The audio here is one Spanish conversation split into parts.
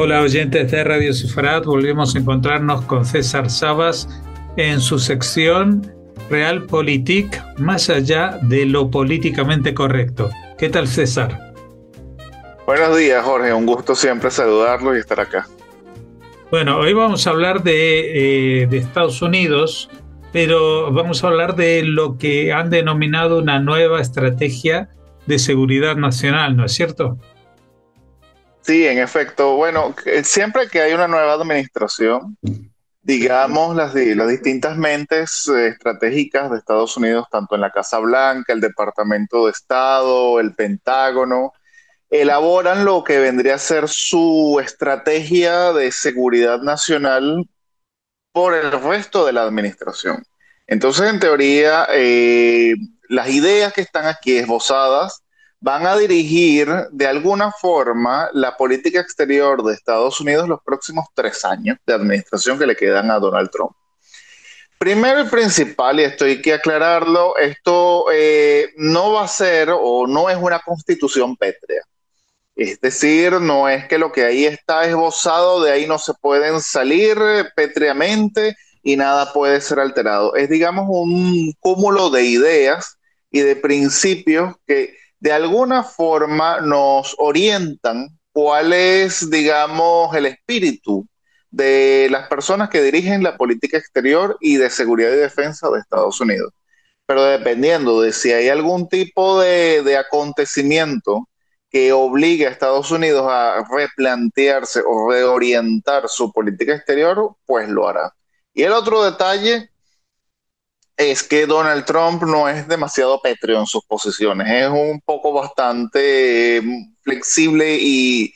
Hola oyentes de Radio Sefarat, volvemos a encontrarnos con César Sabas en su sección Realpolitik, más allá de lo políticamente correcto. ¿Qué tal, César? Buenos días, Jorge. Un gusto siempre saludarlo y estar acá. Bueno, hoy vamos a hablar de Estados Unidos, pero vamos a hablar de lo que han denominado una nueva estrategia de seguridad nacional, ¿no es cierto? Sí, en efecto. Bueno, siempre que hay una nueva administración, digamos, las distintas mentes estratégicas de Estados Unidos, tanto en la Casa Blanca, el Departamento de Estado, el Pentágono, elaboran lo que vendría a ser su estrategia de seguridad nacional por el resto de la administración. Entonces, en teoría, las ideas que están aquí esbozadas van a dirigir de alguna forma la política exterior de Estados Unidos los próximos 3 años de administración que le quedan a Donald Trump. Primero y principal, y esto hay que aclararlo, esto no va a ser o no es una constitución pétrea. Es decir, no es que lo que ahí está esbozado, de ahí no se pueden salir pétreamente y nada puede ser alterado. Es, digamos, un cúmulo de ideas y de principios que de alguna forma nos orientan cuál es, digamos, el espíritu de las personas que dirigen la política exterior y de seguridad y defensa de Estados Unidos. Pero dependiendo de si hay algún tipo de acontecimiento que obligue a Estados Unidos a replantearse o reorientar su política exterior, pues lo hará. Y el otro detalle es que Donald Trump no es demasiado pétreo en sus posiciones, es un poco bastante flexible y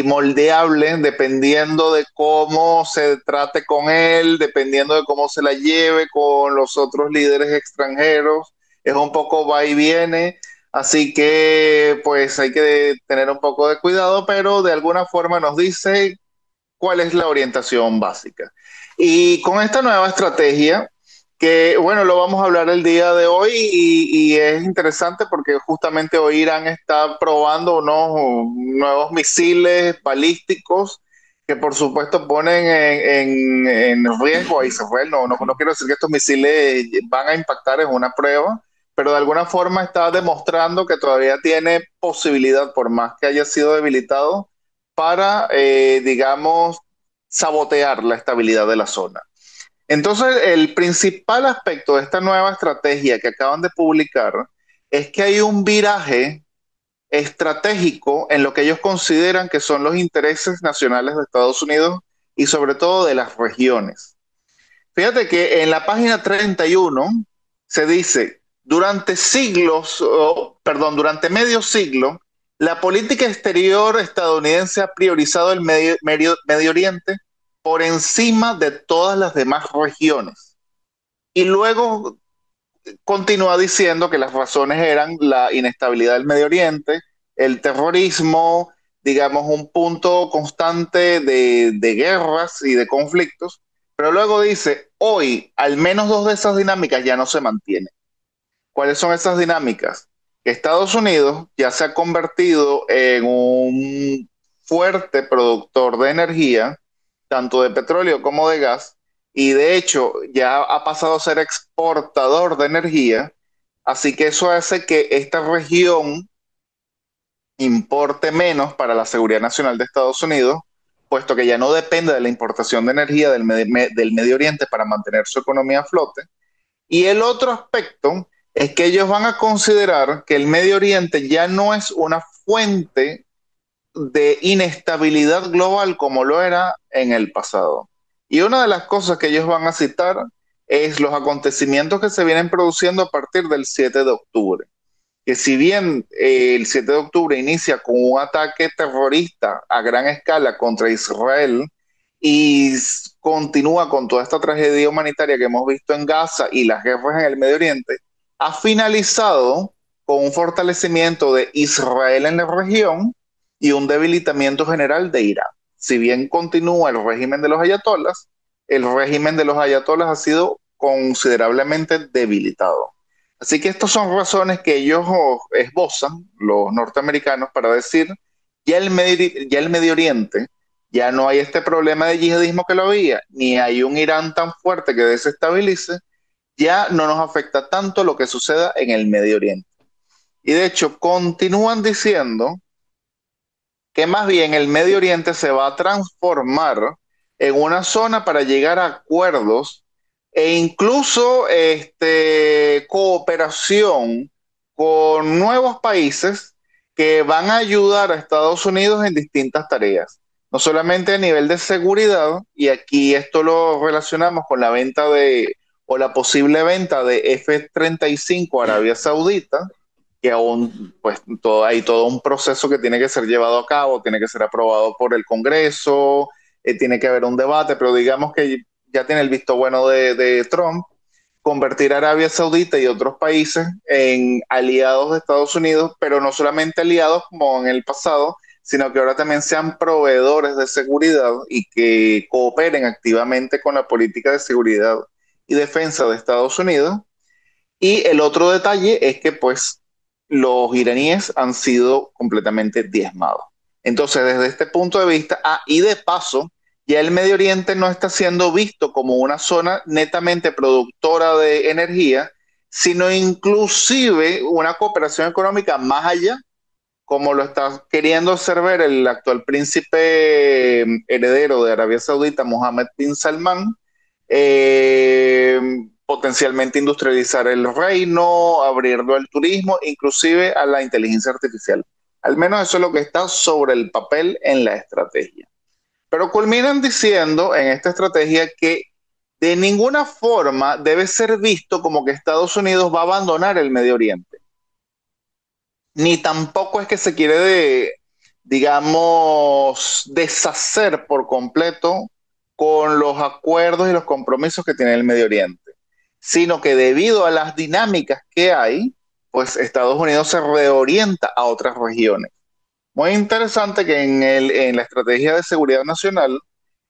moldeable dependiendo de cómo se trate con él, dependiendo de cómo se la lleve con los otros líderes extranjeros, es un poco va y viene, así que pues hay que tener un poco de cuidado, pero de alguna forma nos dice cuál es la orientación básica. Y con esta nueva estrategia, que bueno, lo vamos a hablar el día de hoy y es interesante porque justamente hoy Irán está probando unos nuevos misiles balísticos que por supuesto ponen en riesgo a Israel. No quiero decir que estos misiles van a impactar en una prueba, pero de alguna forma está demostrando que todavía tiene posibilidad, por más que haya sido debilitado, para, digamos, sabotear la estabilidad de la zona. Entonces, el principal aspecto de esta nueva estrategia que acaban de publicar es que hay un viraje estratégico en lo que ellos consideran que son los intereses nacionales de Estados Unidos y sobre todo de las regiones. Fíjate que en la página 31 se dice, durante siglos, durante medio siglo, la política exterior estadounidense ha priorizado el Medio Oriente por encima de todas las demás regiones. Y luego continúa diciendo que las razones eran la inestabilidad del Medio Oriente, el terrorismo, digamos, un punto constante de guerras y de conflictos, pero luego dice, hoy al menos dos de esas dinámicas ya no se mantienen. ¿Cuáles son esas dinámicas? Estados Unidos ya se ha convertido en un fuerte productor de energía, tanto de petróleo como de gas, y de hecho ya ha pasado a ser exportador de energía, así que eso hace que esta región importe menos para la seguridad nacional de Estados Unidos, puesto que ya no depende de la importación de energía del Medio Oriente para mantener su economía a flote. Y el otro aspecto es que ellos van a considerar que el Medio Oriente ya no es una fuente de inestabilidad global como lo era en el pasado. Y una de las cosas que ellos van a citar es los acontecimientos que se vienen produciendo a partir del 7 de octubre. Que si bien el 7 de octubre inicia con un ataque terrorista a gran escala contra Israel y continúa con toda esta tragedia humanitaria que hemos visto en Gaza y las guerras en el Medio Oriente, ha finalizado con un fortalecimiento de Israel en la región y un debilitamiento general de Irán. Si bien continúa el régimen de los ayatolás, el régimen de los ayatolás ha sido considerablemente debilitado. Así que estas son razones que ellos esbozan, los norteamericanos, para decir, ya el Medio Oriente ya no hay este problema de yihadismo que lo había, ni hay un Irán tan fuerte que desestabilice, ya no nos afecta tanto lo que suceda en el Medio Oriente. Y de hecho, continúan diciendo que más bien el Medio Oriente se va a transformar en una zona para llegar a acuerdos e incluso cooperación con nuevos países que van a ayudar a Estados Unidos en distintas tareas, no solamente a nivel de seguridad, y aquí esto lo relacionamos con la venta de, o la posible venta de F-35 a Arabia Saudita, que aún pues hay todo un proceso que tiene que ser llevado a cabo, tiene que ser aprobado por el Congreso, tiene que haber un debate, pero digamos que ya tiene el visto bueno de Trump, convertir a Arabia Saudita y otros países en aliados de Estados Unidos, pero no solamente aliados como en el pasado, sino que ahora también sean proveedores de seguridad y que cooperen activamente con la política de seguridad y defensa de Estados Unidos. Y el otro detalle es que pues los iraníes han sido completamente diezmados. Entonces, desde este punto de vista, y de paso, ya el Medio Oriente no está siendo visto como una zona netamente productora de energía, sino inclusive una cooperación económica más allá, como lo está queriendo hacer ver el actual príncipe heredero de Arabia Saudita, Mohammed bin Salman, eh, potencialmente industrializar el reino, abrirlo al turismo, inclusive a la inteligencia artificial. Al menos eso es lo que está sobre el papel en la estrategia. Pero culminan diciendo en esta estrategia que de ninguna forma debe ser visto como que Estados Unidos va a abandonar el Medio Oriente, ni tampoco es que se quiere digamos, deshacer por completo con los acuerdos y los compromisos que tiene el Medio Oriente, sino que debido a las dinámicas que hay, pues Estados Unidos se reorienta a otras regiones. Muy interesante que en la estrategia de seguridad nacional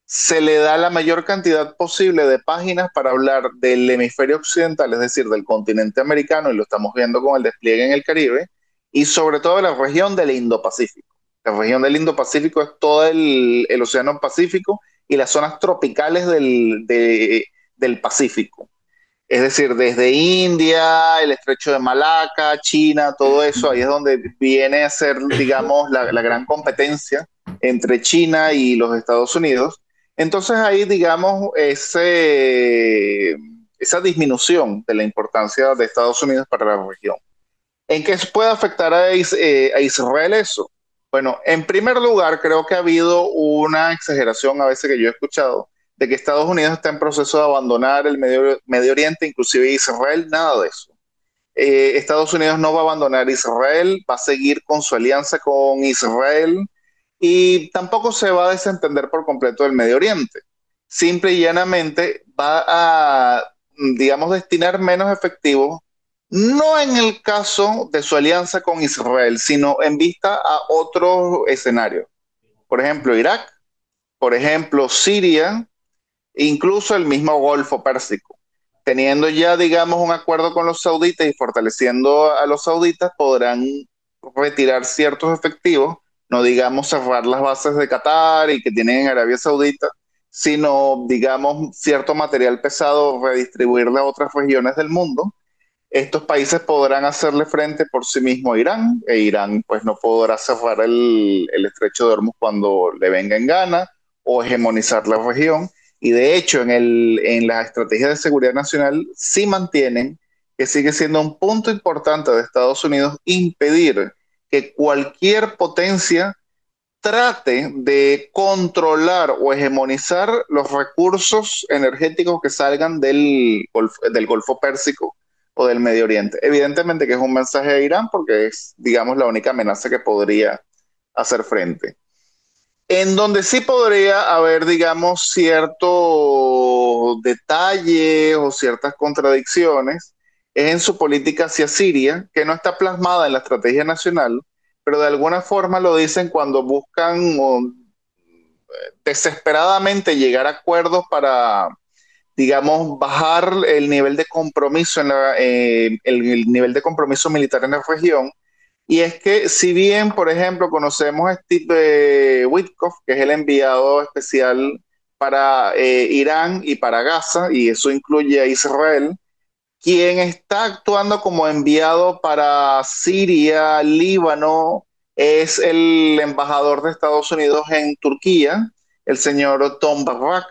se le da la mayor cantidad posible de páginas para hablar del hemisferio occidental, es decir, del continente americano, y lo estamos viendo con el despliegue en el Caribe, y sobre todo la región del Indo-Pacífico. La región del Indo-Pacífico es todo el Océano Pacífico y las zonas tropicales del Pacífico. Es decir, desde India, el estrecho de Malaca, China, todo eso, ahí es donde viene a ser, digamos, la gran competencia entre China y los Estados Unidos. Entonces ahí, digamos, esa disminución de la importancia de Estados Unidos para la región. ¿En qué puede afectar a Israel eso? Bueno, en primer lugar, creo que ha habido una exageración a veces que yo he escuchado de que Estados Unidos está en proceso de abandonar el Medio Oriente, inclusive Israel, nada de eso. Estados Unidos no va a abandonar Israel, va a seguir con su alianza con Israel y tampoco se va a desentender por completo del Medio Oriente. Simple y llanamente va a, digamos, destinar menos efectivos, no en el caso de su alianza con Israel, sino en vista a otros escenarios. Por ejemplo, Irak, por ejemplo, Siria, incluso el mismo Golfo Pérsico. Teniendo ya, digamos, un acuerdo con los sauditas y fortaleciendo a los sauditas, podrán retirar ciertos efectivos, no digamos cerrar las bases de Qatar y que tienen en Arabia Saudita, sino, digamos, cierto material pesado, redistribuirlo a otras regiones del mundo. Estos países podrán hacerle frente por sí mismo a Irán, e Irán pues no podrá cerrar el estrecho de Hormuz cuando le venga en gana o hegemonizar la región. Y de hecho, en la estrategia de seguridad nacional sí mantienen que sigue siendo un punto importante de Estados Unidos impedir que cualquier potencia trate de controlar o hegemonizar los recursos energéticos que salgan del Golfo Pérsico o del Medio Oriente. Evidentemente que es un mensaje a Irán porque es, digamos, la única amenaza que podría hacer frente. En donde sí podría haber, digamos, ciertos detalles o ciertas contradicciones es en su política hacia Siria, que no está plasmada en la estrategia nacional, pero de alguna forma lo dicen cuando buscan desesperadamente llegar a acuerdos para, digamos, bajar el nivel de compromiso el nivel de compromiso militar en la región, Y es que si bien, por ejemplo, conocemos a Steve Witkoff, que es el enviado especial para Irán y para Gaza, y eso incluye a Israel, quien está actuando como enviado para Siria, Líbano, es el embajador de Estados Unidos en Turquía, el señor Tom Barrack,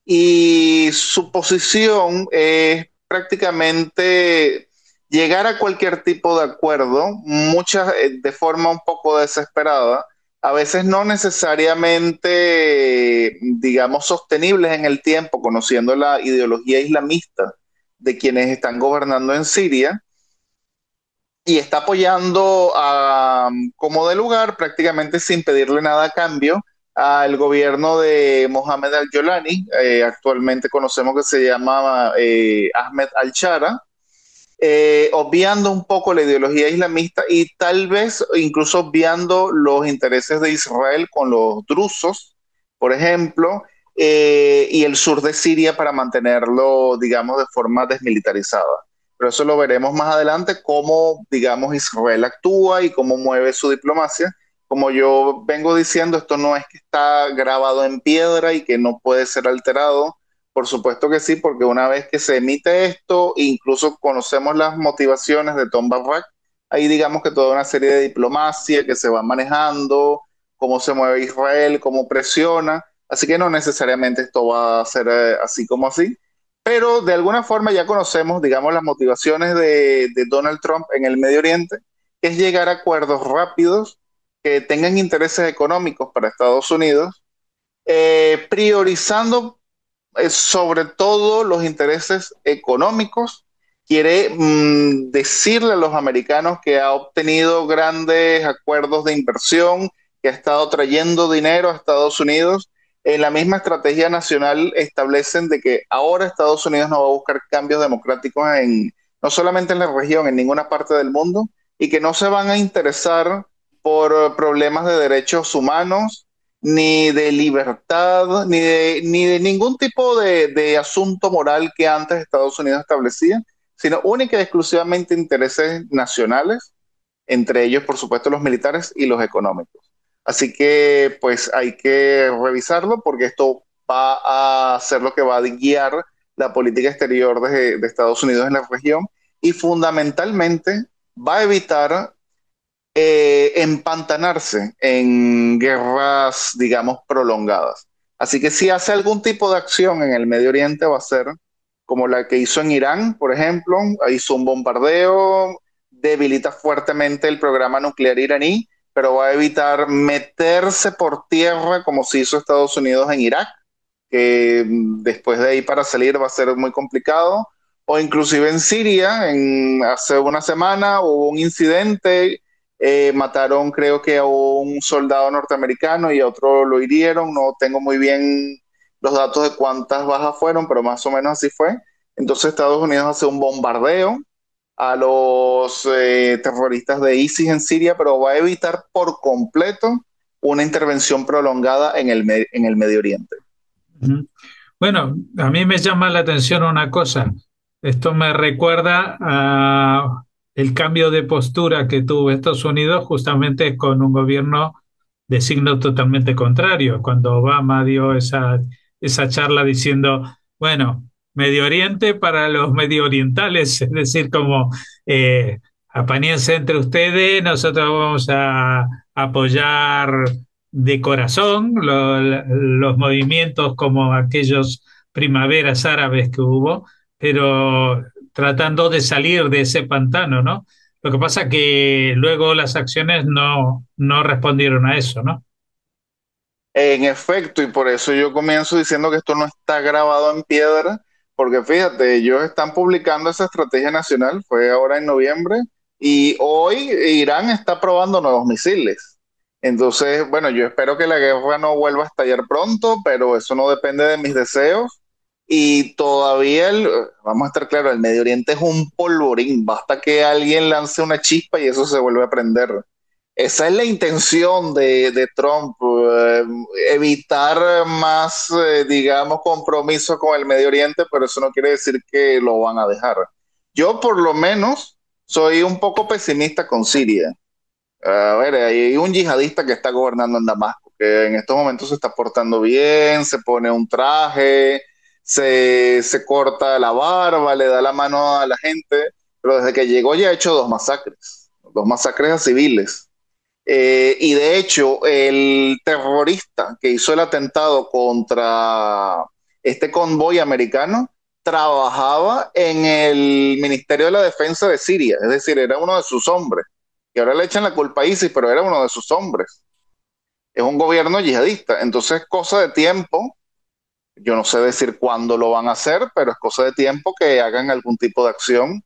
y su posición es prácticamente llegar a cualquier tipo de acuerdo, muchas de forma un poco desesperada, a veces no necesariamente, digamos, sostenibles en el tiempo, conociendo la ideología islamista de quienes están gobernando en Siria, y está apoyando como de lugar, prácticamente sin pedirle nada a cambio, al gobierno de Mohamed al-Yolani, actualmente conocemos que se llama Ahmed al-Shara, obviando un poco la ideología islamista y tal vez incluso obviando los intereses de Israel con los drusos, por ejemplo, y el sur de Siria para mantenerlo, digamos, de forma desmilitarizada. Pero eso lo veremos más adelante, cómo, digamos, Israel actúa y cómo mueve su diplomacia. Como yo vengo diciendo, esto no es que está grabado en piedra y que no puede ser alterado. Por supuesto que sí, porque una vez que se emite esto, incluso conocemos las motivaciones de Tom Barrack, ahí digamos que toda una serie de diplomacia que se va manejando, cómo se mueve Israel, cómo presiona, así que no necesariamente esto va a ser así como así, pero de alguna forma ya conocemos, digamos, las motivaciones de Donald Trump en el Medio Oriente, que es llegar a acuerdos rápidos que tengan intereses económicos para Estados Unidos, priorizando sobre todo los intereses económicos. Quiere decirle a los americanos que ha obtenido grandes acuerdos de inversión, que ha estado trayendo dinero a Estados Unidos. En la misma estrategia nacional establecen de que ahora Estados Unidos no va a buscar cambios democráticos no solamente en la región, en ninguna parte del mundo, y que no se van a interesar por problemas de derechos humanos, ni de libertad, ni de ningún tipo de asunto moral que antes Estados Unidos establecía, sino única y exclusivamente intereses nacionales, entre ellos, por supuesto, los militares y los económicos. Así que, pues, hay que revisarlo porque esto va a ser lo que va a guiar la política exterior de Estados Unidos en la región y fundamentalmente va a evitar empantanarse en guerras, digamos, prolongadas. Así que si hace algún tipo de acción en el Medio Oriente va a ser como la que hizo en Irán, por ejemplo, hizo un bombardeo, debilita fuertemente el programa nuclear iraní, pero va a evitar meterse por tierra como se hizo Estados Unidos en Irak, que después de ahí para salir va a ser muy complicado, o inclusive en Siria, hace una semana hubo un incidente, mataron creo que a un soldado norteamericano y a otro lo hirieron, no tengo muy bien los datos de cuántas bajas fueron, pero más o menos así fue. Entonces Estados Unidos hace un bombardeo a los terroristas de ISIS en Siria, pero va a evitar por completo una intervención prolongada en el Medio Oriente. Ujú. Bueno, a mí me llama la atención una cosa. Esto me recuerda a el cambio de postura que tuvo Estados Unidos justamente con un gobierno de signo totalmente contrario, cuando Obama dio esa charla diciendo, bueno, Medio Oriente para los medio orientales, es decir, como apáñense entre ustedes, nosotros vamos a apoyar de corazón los movimientos como aquellos primaveras árabes que hubo, pero tratando de salir de ese pantano, ¿no? Lo que pasa que luego las acciones no respondieron a eso, ¿no? En efecto, y por eso yo comienzo diciendo que esto no está grabado en piedra, porque fíjate, ellos están publicando esa estrategia nacional, fue ahora en noviembre, y hoy Irán está probando nuevos misiles. Entonces, bueno, yo espero que la guerra no vuelva a estallar pronto, pero eso no depende de mis deseos. Y todavía, vamos a estar claros, el Medio Oriente es un polvorín, basta que alguien lance una chispa y eso se vuelve a prender. Esa es la intención de Trump, evitar más, digamos, compromiso con el Medio Oriente, pero eso no quiere decir que lo van a dejar. Yo por lo menos soy un poco pesimista con Siria. A ver, hay un yihadista que está gobernando en Damasco, que en estos momentos se está portando bien, se pone un traje, se corta la barba, le da la mano a la gente, pero desde que llegó ya ha hecho dos masacres a civiles. Y de hecho, el terrorista que hizo el atentado contra este convoy americano trabajaba en el Ministerio de la Defensa de Siria, es decir, era uno de sus hombres. Y ahora le echan la culpa a ISIS, pero era uno de sus hombres. Es un gobierno yihadista. Entonces, cosa de tiempo, yo no sé decir cuándo lo van a hacer, pero es cosa de tiempo que hagan algún tipo de acción.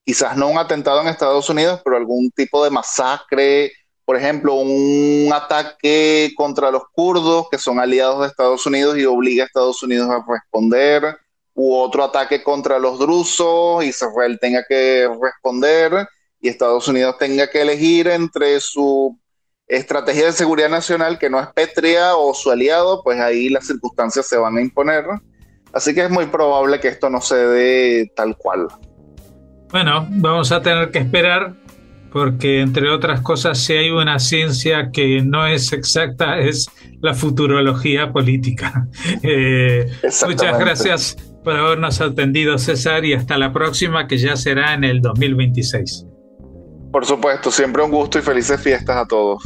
Quizás no un atentado en Estados Unidos, pero algún tipo de masacre, por ejemplo, un ataque contra los kurdos, que son aliados de Estados Unidos y obliga a Estados Unidos a responder, u otro ataque contra los drusos, y Israel tenga que responder, y Estados Unidos tenga que elegir entre su estrategia de seguridad nacional, que no es pétrea, o su aliado, pues ahí las circunstancias se van a imponer. Así que es muy probable que esto no se dé tal cual. Bueno, vamos a tener que esperar porque, entre otras cosas, si hay una ciencia que no es exacta, es la futurología política. Muchas Exactamente. gracias por habernos atendido, César, y hasta la próxima, que ya será en el 2026. Por supuesto, siempre un gusto y felices fiestas a todos.